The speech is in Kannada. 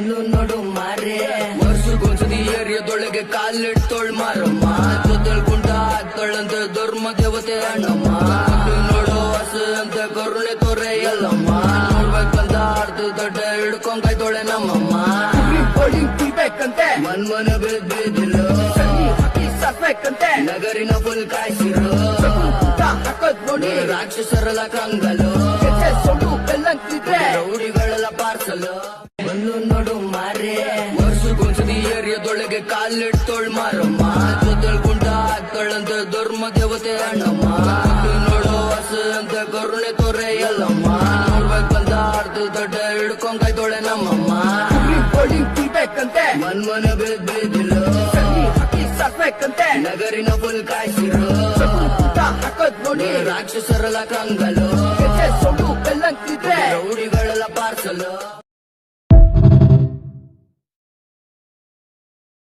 ಬಂದು ನೋಡು ಮಾರೆ ವರ್ಷಕ್ಕೊಂದ್ಸತಿ ಏರಿಯಾದೊಳಗೆ ಕಾಲಿಡ್ತೋಳ್ ಮಾರಮ್ಮ ಜೊತೆಲ್ ಕುಂಟ ಆಗ್ತಾಳಂತ ಧರ್ಮ ದೇವತೆ ಅಣ್ಣಮ್ಮ ನೋಡು ಹಸ ಅಂತ ಕರುಣೆ ತೋರೆ ಎಲ್ಲಮ್ಮ ನೋಡ್ಬೇಕಂತ ಅರ್ಧ ದೊಡ್ಡ ಹಿಡ್ಕೊಂಡ್ ಕಾಯ್ತೋಳೆ ನಮ್ಮಮ್ಮ ಕುಯ್ಬೇಕಂತೆ ಮನ್ಮನ ಬಿದ್ದಿಲ್ಲ ಸಾಕ್ಬೇಕಂತೆ ನಗರಿನ ಫುಲ್ ಕಾಯ್ಸಿರೋ ಹಾಕೋದ್ ನೋಡಿ ರಾಕ್ಷಸರೆಲ್ಲ ಕಂಗಲು ಸೊಂಡು ಬೆಲ್ಲಂತಿದ್ರೆ ರೌಡಿಗಳೆಲ್ಲ ಪಾರ್ಸಲು ಬಂದು ನೋಡು ಮಾರೆ ವರ್ಷಕ್ಕೊಂದ್ಸತಿ ಏರಿಯಾದೊಳಗೆ ಕಾಲಿಡ್ತೋಳ್ ಮಾರಮ್ಮ ಜೊತೆಲ್ ಕುಂಟ ಆಗ್ತಾಳಂತ ಧರ್ಮ ದೇವತೆ ಅಣ್ಣಮ್ಮ ನೋಡು ಹಸ ಅಂತ ಕರುಣೆ ತೋರೆ ಎಲ್ಲಮ್ಮ ನೋಡ್ಬೇಕಂತ ಅರ್ಧ ದೊಡ್ಡ ಹಿಡ್ಕೊಂಡ್ ಕಾಯ್ತೋಳೆ ನಮ್ಮಮ್ಮ ಕುಯ್ಬೇಕಂತೆ ಮನ್ಮನ ಬಿದ್ದಿಲ್ಲ ಸಾಕ್ಬೇಕಂತೆ ನಗರಿನ ಫುಲ್ ಕಾಯ್ಸಿರೋ ಹಾಕೋದ್ ನೋಡಿ ರಾಕ್ಷಸರೆಲ್ಲ ಕಂಗಲು ಸೊಂಡು ಬೆಲ್ಲಂತಿದ್ರೆ ರೌಡಿಗಳೆಲ್ಲ ಪಾರ್ಸಲು